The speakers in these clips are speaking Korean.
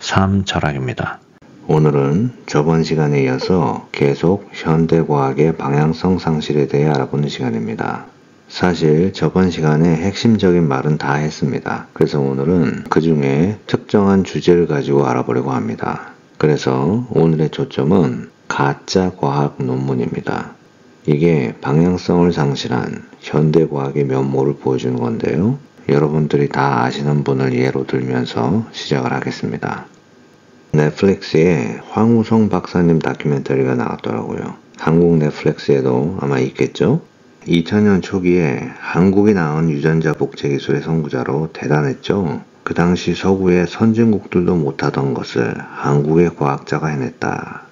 삶 철학입니다. 오늘은 저번 시간에 이어서 계속 현대과학의 방향성 상실에 대해 알아보는 시간입니다. 사실 저번 시간에 핵심적인 말은 다 했습니다. 그래서 오늘은 그 중에 특정한 주제를 가지고 알아보려고 합니다. 그래서 오늘의 초점은 가짜 과학 논문입니다. 이게 방향성을 상실한 현대과학의 면모를 보여주는 건데요. 여러분들이 다 아시는 분을 예로 들면서 시작을 하겠습니다. 넷플릭스에 황우성 박사님 다큐멘터리가 나왔더라고요. 한국 넷플릭스에도 아마 있겠죠? 2000년 초기에 한국이 낳은 유전자 복제 기술의 선구자로 대단했죠. 그 당시 서구의 선진국들도 못하던 것을 한국의 과학자가 해냈다.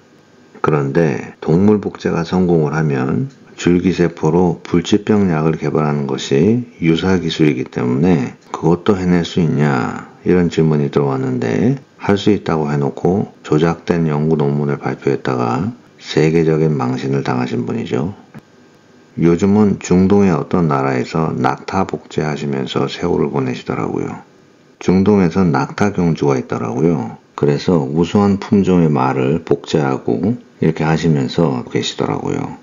그런데 동물 복제가 성공을 하면 줄기세포로 불치병 약을 개발하는 것이 유사기술이기 때문에 그것도 해낼 수 있냐 이런 질문이 들어왔는데 할 수 있다고 해놓고 조작된 연구 논문을 발표했다가 세계적인 망신을 당하신 분이죠. 요즘은 중동의 어떤 나라에서 낙타 복제하시면서 세월을 보내시더라고요. 중동에선 낙타 경주가 있더라고요. 그래서 우수한 품종의 말을 복제하고 이렇게 하시면서 계시더라고요.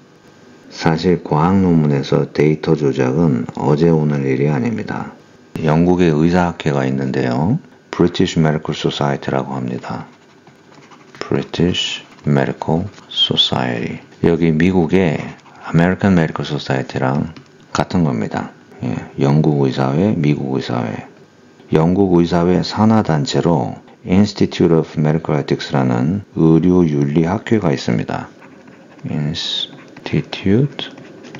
사실 과학 논문에서 데이터 조작은 어제 오늘 일이 아닙니다. 영국의 의사학회가 있는데요. British Medical Society라고 합니다. British Medical Society. 여기 미국의 American Medical Society랑 같은 겁니다. 영국 의사회, 미국 의사회. 영국 의사회 산하단체로 Institute of Medical Ethics라는 의료윤리 학회가 있습니다. Institute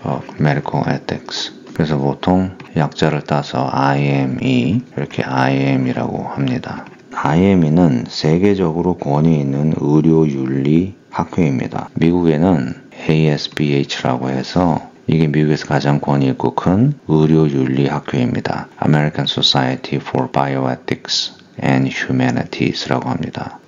of Medical Ethics. 그래서 보통 약자를 따서 IME, 이렇게 IM이라고 합니다. IME는 세계적으로 권위 있는 의료윤리 학회입니다. 미국에는 ASBH라고 해서 이게 미국에서 가장 권위 있고 큰 의료윤리 학회입니다. American Society for Bioethics and Humanities라고 합니다.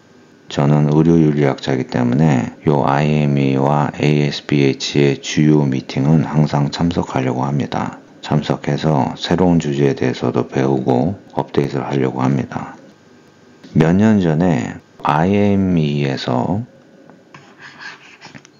저는 의료윤리학자이기 때문에 이 IME와 ASBH의 주요 미팅은 항상 참석하려고 합니다. 참석해서 새로운 주제에 대해서도 배우고 업데이트를 하려고 합니다. 몇 년 전에 IME에서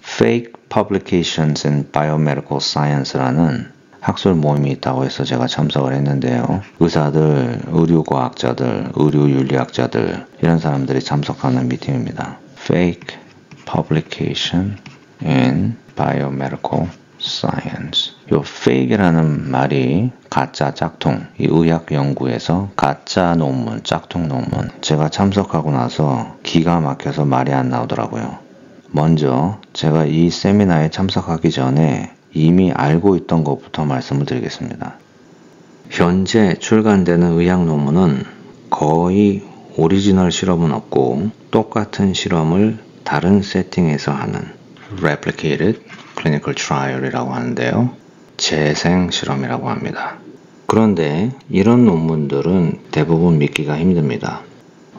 Fake Publications in Biomedical Science라는 학술 모임이 있다고 해서 제가 참석을 했는데요. 의사들, 의료과학자들, 의료윤리학자들 이런 사람들이 참석하는 미팅입니다. Fake Publication in Biomedical Science. 요 fake이라는 말이 가짜 짝퉁, 이 의학 연구에서 가짜 논문, 짝퉁 논문. 제가 참석하고 나서 기가 막혀서 말이 안 나오더라고요. 먼저 제가 이 세미나에 참석하기 전에 이미 알고 있던 것부터 말씀을 드리겠습니다. 현재 출간되는 의학 논문은 거의 오리지널 실험은 없고 똑같은 실험을 다른 세팅에서 하는 Replicated Clinical Trial이라고 하는데요. 재생 실험이라고 합니다. 그런데 이런 논문들은 대부분 믿기가 힘듭니다.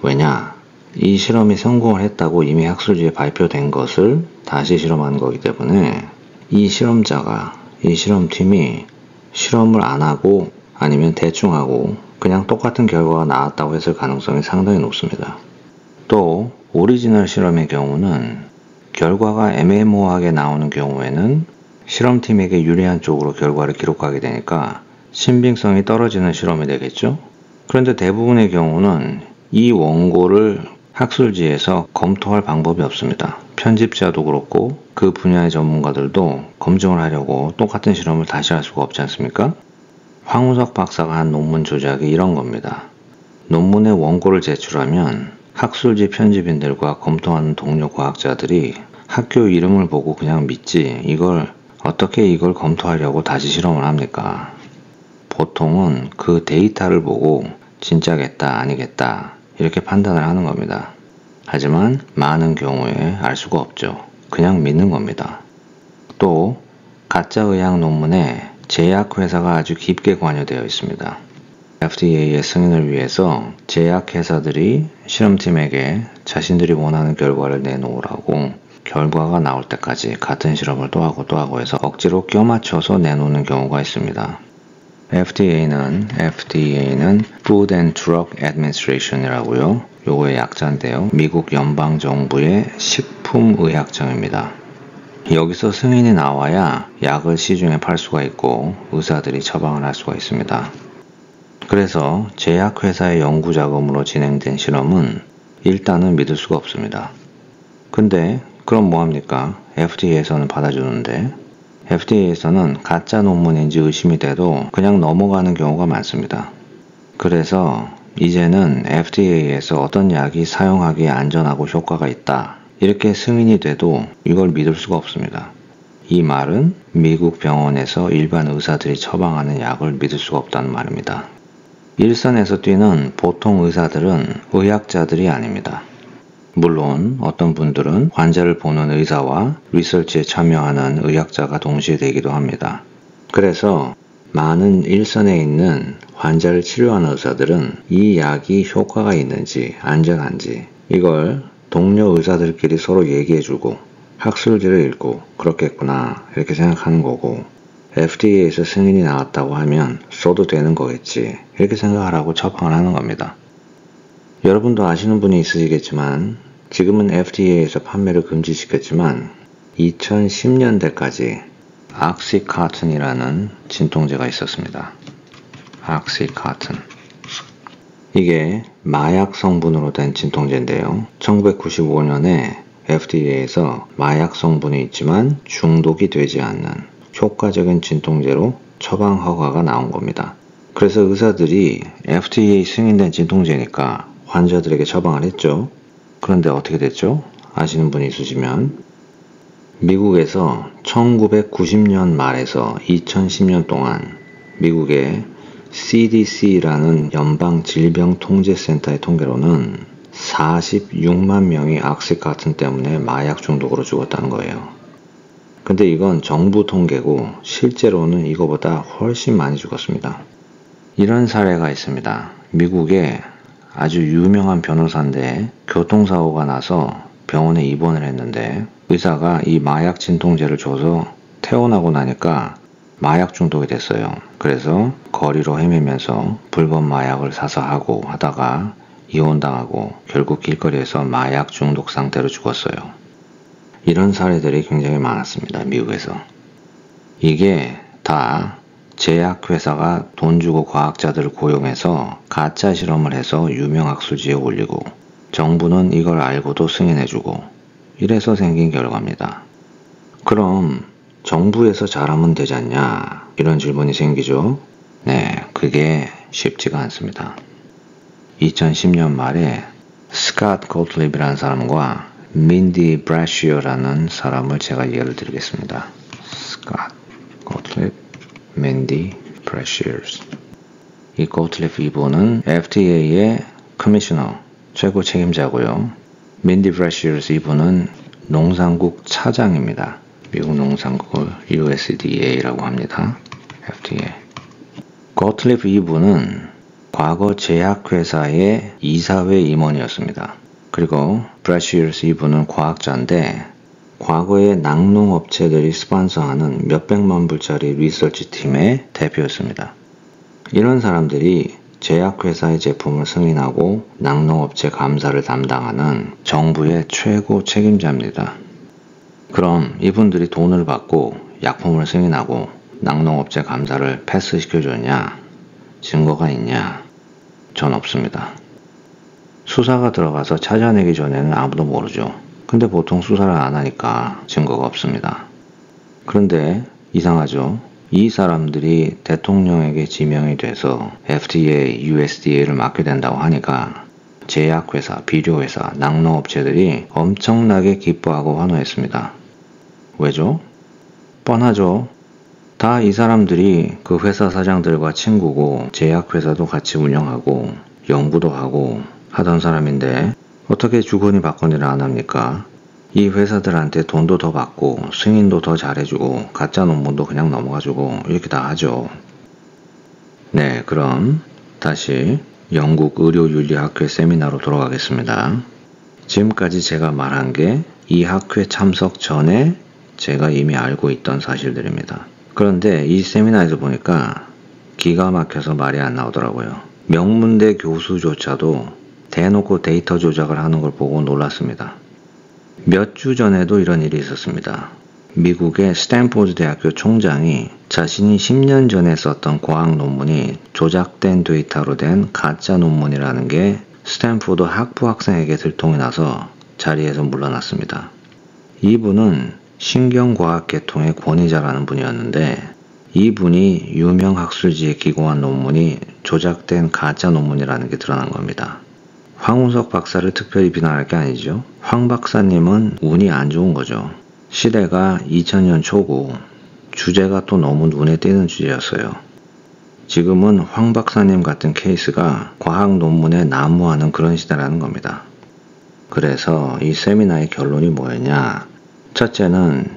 왜냐? 이 실험이 성공을 했다고 이미 학술지에 발표된 것을 다시 실험한 거기 때문에 이 실험자가, 이 실험팀이 실험을 안 하고 아니면 대충 하고 그냥 똑같은 결과가 나왔다고 했을 가능성이 상당히 높습니다. 또 오리지널 실험의 경우는 결과가 애매모호하게 나오는 경우에는 실험팀에게 유리한 쪽으로 결과를 기록하게 되니까 신빙성이 떨어지는 실험이 되겠죠? 그런데 대부분의 경우는 이 원고를 학술지에서 검토할 방법이 없습니다. 편집자도 그렇고 그 분야의 전문가들도 검증을 하려고 똑같은 실험을 다시 할 수가 없지 않습니까? 황우석 박사가 한 논문 조작이 이런 겁니다. 논문의 원고를 제출하면 학술지 편집인들과 검토하는 동료 과학자들이 학교 이름을 보고 그냥 믿지 어떻게 이걸 검토하려고 다시 실험을 합니까? 보통은 그 데이터를 보고 진짜겠다 아니겠다 이렇게 판단을 하는 겁니다. 하지만 많은 경우에 알 수가 없죠. 그냥 믿는 겁니다. 또 가짜 의학 논문에 제약회사가 아주 깊게 관여되어 있습니다. FDA의 승인을 위해서 제약회사들이 실험팀에게 자신들이 원하는 결과를 내놓으라고 결과가 나올 때까지 같은 실험을 또 하고 해서 억지로 껴맞춰서 내놓는 경우가 있습니다. FDA는 Food and Drug Administration이라고요. 요거의 약자인데요. 미국 연방정부의 식품의약청입니다. 여기서 승인이 나와야 약을 시중에 팔 수가 있고 의사들이 처방을 할 수가 있습니다. 그래서 제약회사의 연구자금으로 진행된 실험은 일단은 믿을 수가 없습니다. 근데 그럼 뭐합니까? FDA에서는 받아주는데 FDA에서는 가짜 논문인지 의심이 돼도 그냥 넘어가는 경우가 많습니다. 그래서 이제는 FDA에서 어떤 약이 사용하기에 안전하고 효과가 있다 이렇게 승인이 돼도 이걸 믿을 수가 없습니다. 이 말은 미국 병원에서 일반 의사들이 처방하는 약을 믿을 수가 없다는 말입니다. 일선에서 뛰는 보통 의사들은 의학자들이 아닙니다. 물론 어떤 분들은 환자를 보는 의사와 리서치에 참여하는 의학자가 동시에 되기도 합니다. 그래서 많은 일선에 있는 환자를 치료하는 의사들은 이 약이 효과가 있는지 안전한지 이걸 동료 의사들끼리 서로 얘기해주고 학술지를 읽고 그렇겠구나 이렇게 생각하는 거고 FDA에서 승인이 나왔다고 하면 써도 되는 거겠지 이렇게 생각하라고 처방을 하는 겁니다. 여러분도 아시는 분이 있으시겠지만 지금은 FDA에서 판매를 금지시켰지만 2010년대까지 옥시카틴이라는 진통제가 있었습니다. 옥시카틴. 이게 마약 성분으로 된 진통제인데요. 1995년에 FDA에서 마약 성분이 있지만 중독이 되지 않는 효과적인 진통제로 처방 허가가 나온 겁니다. 그래서 의사들이 FDA 승인된 진통제니까 환자들에게 처방을 했죠. 그런데 어떻게 됐죠? 아시는 분이 있으시면 미국에서 1990년 말에서 2010년 동안 미국의 CDC라는 연방질병통제센터의 통계로는 46만 명이 옥시카틴 때문에 마약 중독으로 죽었다는 거예요. 근데 이건 정부 통계고 실제로는 이거보다 훨씬 많이 죽었습니다. 이런 사례가 있습니다. 미국에 아주 유명한 변호사인데 교통사고가 나서 병원에 입원을 했는데 의사가 이 마약 진통제를 줘서 퇴원하고 나니까 마약 중독이 됐어요. 그래서 거리로 헤매면서 불법 마약을 사서 하고 하다가 이혼당하고 결국 길거리에서 마약 중독 상태로 죽었어요. 이런 사례들이 굉장히 많았습니다. 미국에서. 이게 다 제약회사가 돈 주고 과학자들을 고용해서 가짜 실험을 해서 유명 학술지에 올리고 정부는 이걸 알고도 승인해주고 이래서 생긴 결과입니다. 그럼 정부에서 잘하면 되지 않냐 이런 질문이 생기죠. 네, 그게 쉽지가 않습니다. 2010년 말에 스캇 고틀립이라는 사람과 민디 브래시어라는 사람을 제가 예를 들겠습니다. 스캇 고틀립, 민디 브래시어. 이 고틀립 이분은 FDA의 커미셔너, 최고 책임자고요. 민디 브래시어 이분은 농산국 차장입니다. 미국 농산국을 USDA라고 합니다. FDA. 고틀립 이분은 과거 제약회사의 이사회 임원이었습니다. 그리고 브래시어스 이분은 과학자인데 과거에 낙농업체들이 스폰서하는 몇백만 불짜리 리서치 팀의 대표였습니다. 이런 사람들이 제약회사의 제품을 승인하고 낙농업체 감사를 담당하는 정부의 최고 책임자입니다. 그럼 이분들이 돈을 받고 약품을 승인하고 낙농업체 감사를 패스시켜줬냐? 증거가 있냐? 전 없습니다. 수사가 들어가서 찾아내기 전에는 아무도 모르죠. 근데 보통 수사를 안 하니까 증거가 없습니다. 그런데 이상하죠. 이 사람들이 대통령에게 지명이 돼서 FDA, USDA를 맡게 된다고 하니까 제약회사, 비료회사, 낙농업체들이 엄청나게 기뻐하고 환호했습니다. 왜죠? 뻔하죠. 다 이 사람들이 그 회사 사장들과 친구고 제약회사도 같이 운영하고 연구도 하고 하던 사람인데 어떻게 주거니 받거니를 안 합니까? 이 회사들한테 돈도 더 받고 승인도 더 잘해주고 가짜 논문도 그냥 넘어가주고 이렇게 다 하죠. 네, 그럼 다시 영국 의료윤리학회 세미나로 돌아가겠습니다. 지금까지 제가 말한 게 이 학회 참석 전에 제가 이미 알고 있던 사실들입니다. 그런데 이 세미나에서 보니까 기가 막혀서 말이 안 나오더라고요. 명문대 교수조차도 대놓고 데이터 조작을 하는 걸 보고 놀랐습니다. 몇 주 전에도 이런 일이 있었습니다. 미국의 스탠포드 대학교 총장이 자신이 10년 전에 썼던 과학 논문이 조작된 데이터로 된 가짜 논문이라는 게 스탠포드 학부 학생에게 들통이 나서 자리에서 물러났습니다. 이분은 신경과학 계통의 권위자라는 분이었는데 이분이 유명 학술지에 기고한 논문이 조작된 가짜 논문이라는 게 드러난 겁니다. 황우석 박사를 특별히 비난할 게 아니죠. 황 박사님은 운이 안 좋은 거죠. 시대가 2000년 초고 주제가 또 너무 눈에 띄는 주제였어요. 지금은 황 박사님 같은 케이스가 과학 논문에 난무하는 그런 시대라는 겁니다. 그래서 이 세미나의 결론이 뭐였냐? 첫째는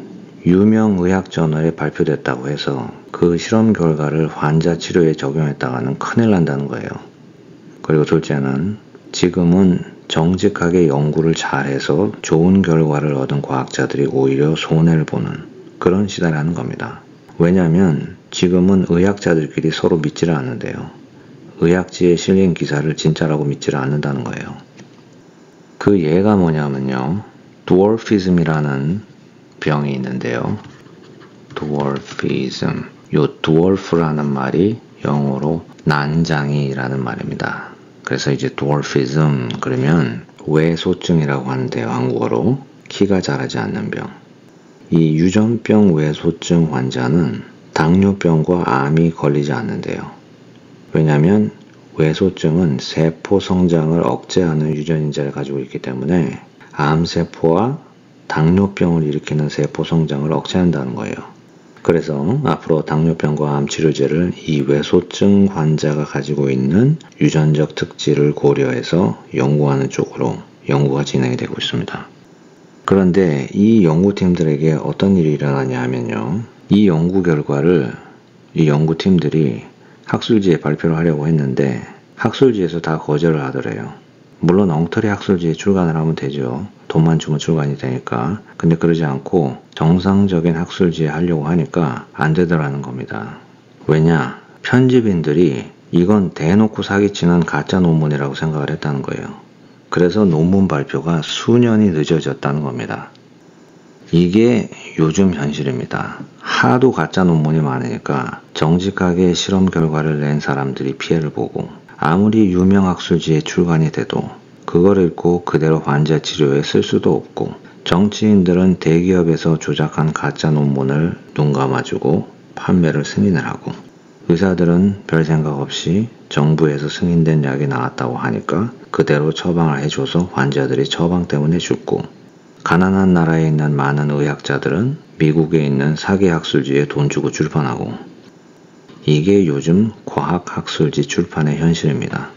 유명 의학 저널에 발표됐다고 해서 그 실험 결과를 환자 치료에 적용했다가는 큰일 난다는 거예요. 그리고 둘째는 지금은 정직하게 연구를 잘해서 좋은 결과를 얻은 과학자들이 오히려 손해를 보는 그런 시대라는 겁니다. 왜냐하면 지금은 의학자들끼리 서로 믿지를 않는데요. 의학지에 실린 기사를 진짜라고 믿지를 않는다는 거예요. 그 예가 뭐냐면요. dwarfism이라는 병이 있는데요. dwarfism. 요 dwarf라는 말이 영어로 난장이라는 말입니다. 그래서 이제 dwarfism 그러면 외소증이라고 하는데요. 한국어로 키가 자라지 않는 병. 이 유전병 외소증 환자는 당뇨병과 암이 걸리지 않는데요. 왜냐하면 외소증은 세포 성장을 억제하는 유전인자를 가지고 있기 때문에 암세포와 당뇨병을 일으키는 세포 성장을 억제한다는 거예요. 그래서 앞으로 당뇨병과 암 치료제를 이 외소증 환자가 가지고 있는 유전적 특질을 고려해서 연구하는 쪽으로 연구가 진행이 되고 있습니다. 그런데 이 연구팀들에게 어떤 일이 일어나냐 하면요. 이 연구 결과를 이 연구팀들이 학술지에 발표를 하려고 했는데 학술지에서 다 거절을 하더래요. 물론 엉터리 학술지에 출간을 하면 되죠. 돈만 주면 출간이 되니까. 근데 그러지 않고 정상적인 학술지에 하려고 하니까 안 되더라는 겁니다. 왜냐? 편집인들이 이건 대놓고 사기치는 가짜 논문이라고 생각을 했다는 거예요. 그래서 논문 발표가 수년이 늦어졌다는 겁니다. 이게 요즘 현실입니다. 하도 가짜 논문이 많으니까 정직하게 실험 결과를 낸 사람들이 피해를 보고 아무리 유명 학술지에 출간이 돼도 그걸 읽고 그대로 환자 치료에 쓸 수도 없고 정치인들은 대기업에서 조작한 가짜 논문을 눈 감아주고 판매를 승인을 하고 의사들은 별 생각 없이 정부에서 승인된 약이 나왔다고 하니까 그대로 처방을 해줘서 환자들이 처방 때문에 죽고 가난한 나라에 있는 많은 의학자들은 미국에 있는 사기 학술지에 돈 주고 출판하고 이게 요즘 과학학술지 출판의 현실입니다.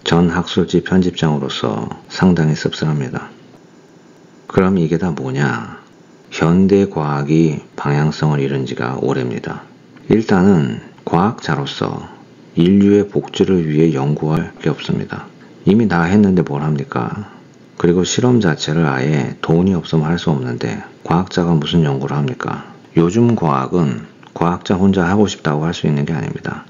전 학술지 편집장으로서 상당히 씁쓸합니다. 그럼 이게 다 뭐냐? 현대 과학이 방향성을 잃은 지가 오래입니다. 일단은 과학자로서 인류의 복지를 위해 연구할 게 없습니다. 이미 다 했는데 뭘 합니까? 그리고 실험 자체를 아예 돈이 없으면 할 수 없는데 과학자가 무슨 연구를 합니까? 요즘 과학은 과학자 혼자 하고 싶다고 할 수 있는 게 아닙니다.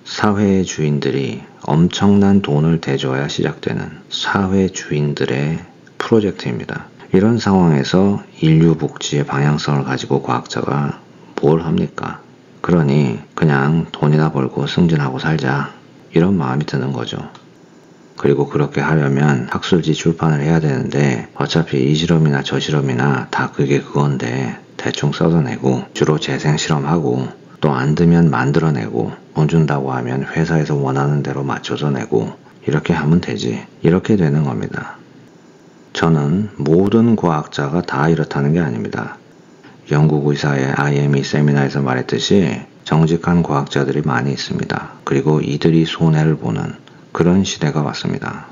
사회의 주인들이 엄청난 돈을 대줘야 시작되는 사회 주인들의 프로젝트입니다. 이런 상황에서 인류 복지의 방향성을 가지고 과학자가 뭘 합니까? 그러니 그냥 돈이나 벌고 승진하고 살자 이런 마음이 드는 거죠. 그리고 그렇게 하려면 학술지 출판을 해야 되는데 어차피 이 실험이나 저 실험이나 다 그게 그건데 대충 써서내고 주로 재생 실험하고 또 안 되면 만들어내고 돈 준다고 하면 회사에서 원하는 대로 맞춰서 내고 이렇게 하면 되지. 이렇게 되는 겁니다. 저는 모든 과학자가 다 이렇다는 게 아닙니다. 영국 의사의 IME 세미나에서 말했듯이 정직한 과학자들이 많이 있습니다. 그리고 이들이 손해를 보는 그런 시대가 왔습니다.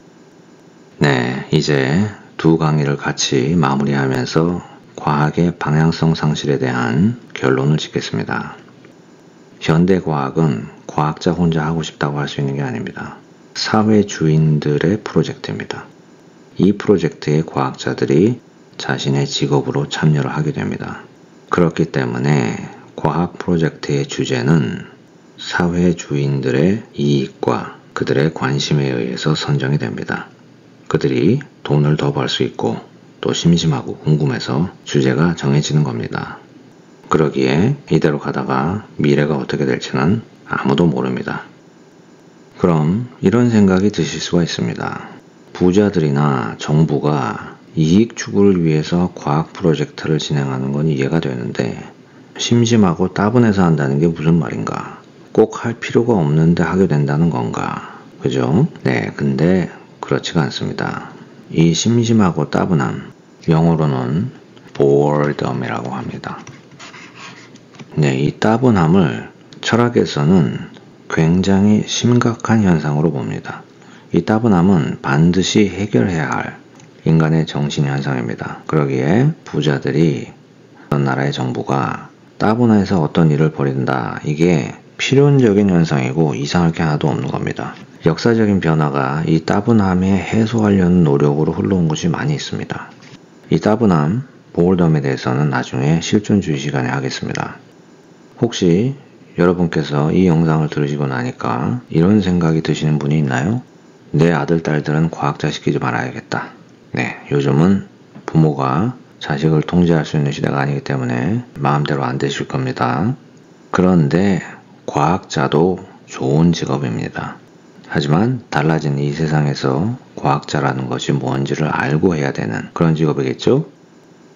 네, 이제 두 강의를 같이 마무리하면서 과학의 방향성 상실에 대한 결론을 짓겠습니다. 현대과학은 과학자 혼자 하고 싶다고 할 수 있는 게 아닙니다. 사회 주인들의 프로젝트입니다. 이 프로젝트에 과학자들이 자신의 직업으로 참여를 하게 됩니다. 그렇기 때문에 과학 프로젝트의 주제는 사회주의인들의 이익과 그들의 관심에 의해서 선정이 됩니다. 그들이 돈을 더 벌 수 있고 또 심심하고 궁금해서 주제가 정해지는 겁니다. 그러기에 이대로 가다가 미래가 어떻게 될지는 아무도 모릅니다. 그럼 이런 생각이 드실 수가 있습니다. 부자들이나 정부가 이익 추구를 위해서 과학 프로젝트를 진행하는 건 이해가 되는데 심심하고 따분해서 한다는 게 무슨 말인가? 꼭 할 필요가 없는데 하게 된다는 건가? 그죠? 네, 근데 그렇지가 않습니다. 이 심심하고 따분함, 영어로는 boredom이라고 합니다. 네, 이 따분함을 철학에서는 굉장히 심각한 현상으로 봅니다. 이 따분함은 반드시 해결해야 할 인간의 정신 현상입니다. 그러기에 부자들이 어떤 나라의 정부가 따분해서 어떤 일을 벌인다. 이게 필연적인 현상이고 이상할 게 하나도 없는 겁니다. 역사적인 변화가 이 따분함에 해소하려는 노력으로 흘러온 것이 많이 있습니다. 이 따분함, 보울덤에 대해서는 나중에 실존주의 시간에 하겠습니다. 혹시 여러분께서 이 영상을 들으시고 나니까 이런 생각이 드시는 분이 있나요? 내 아들, 딸들은 과학자 시키지 말아야겠다. 네, 요즘은 부모가 자식을 통제할 수 있는 시대가 아니기 때문에 마음대로 안 되실 겁니다. 그런데 과학자도 좋은 직업입니다. 하지만 달라진 이 세상에서 과학자라는 것이 뭔지를 알고 해야 되는 그런 직업이겠죠?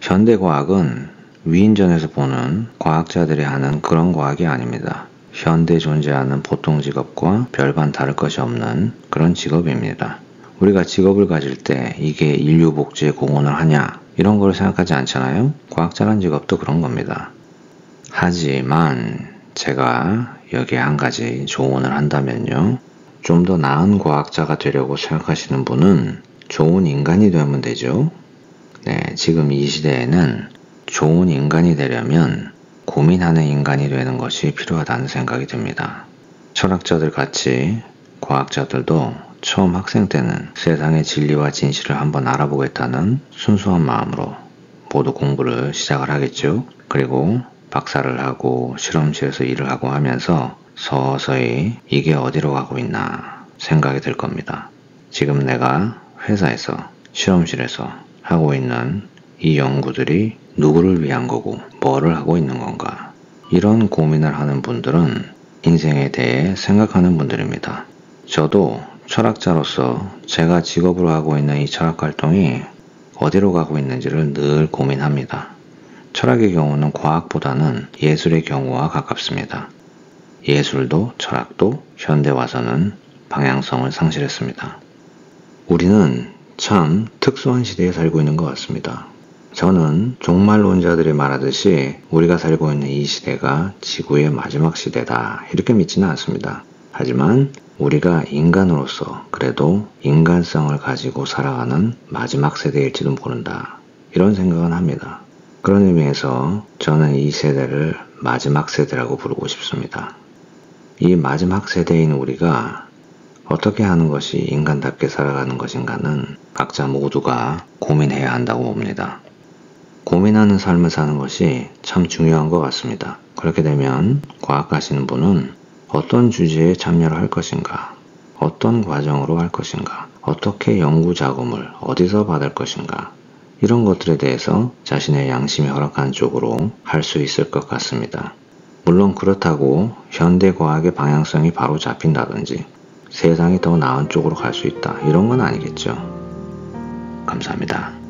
현대과학은 위인전에서 보는 과학자들이 하는 그런 과학이 아닙니다. 현대 존재하는 보통 직업과 별반 다를 것이 없는 그런 직업입니다. 우리가 직업을 가질 때 이게 인류 복지에 공헌을 하냐 이런 걸 생각하지 않잖아요? 과학자란 직업도 그런 겁니다. 하지만 제가 여기에 한 가지 조언을 한다면요. 좀 더 나은 과학자가 되려고 생각하시는 분은 좋은 인간이 되면 되죠. 네, 지금 이 시대에는 좋은 인간이 되려면 고민하는 인간이 되는 것이 필요하다는 생각이 듭니다. 철학자들 같이 과학자들도 처음 학생 때는 세상의 진리와 진실을 한번 알아보겠다는 순수한 마음으로 모두 공부를 시작을 하겠죠. 그리고 박사를 하고 실험실에서 일을 하고 하면서 서서히 이게 어디로 가고 있나 생각이 들 겁니다. 지금 내가 회사에서 실험실에서 하고 있는 이 연구들이 누구를 위한 거고 뭐를 하고 있는 건가 이런 고민을 하는 분들은 인생에 대해 생각하는 분들입니다. 저도 철학자로서 제가 직업으로 하고 있는 이 철학 활동이 어디로 가고 있는지를 늘 고민합니다. 철학의 경우는 과학보다는 예술의 경우와 가깝습니다. 예술도 철학도 현대 와서는 방향성을 상실했습니다. 우리는 참 특수한 시대에 살고 있는 것 같습니다. 저는 종말론자들이 말하듯이 우리가 살고 있는 이 시대가 지구의 마지막 시대다 이렇게 믿지는 않습니다. 하지만 우리가 인간으로서 그래도 인간성을 가지고 살아가는 마지막 세대일지도 모른다 이런 생각은 합니다. 그런 의미에서 저는 이 세대를 마지막 세대라고 부르고 싶습니다. 이 마지막 세대인 우리가 어떻게 하는 것이 인간답게 살아가는 것인가는 각자 모두가 고민해야 한다고 봅니다. 고민하는 삶을 사는 것이 참 중요한 것 같습니다. 그렇게 되면 과학하시는 분은 어떤 주제에 참여를 할 것인가, 어떤 과정으로 할 것인가, 어떻게 연구 자금을 어디서 받을 것인가 이런 것들에 대해서 자신의 양심이 허락하는 쪽으로 할 수 있을 것 같습니다. 물론 그렇다고 현대과학의 방향성이 바로 잡힌다든지 세상이 더 나은 쪽으로 갈 수 있다 이런 건 아니겠죠. 감사합니다.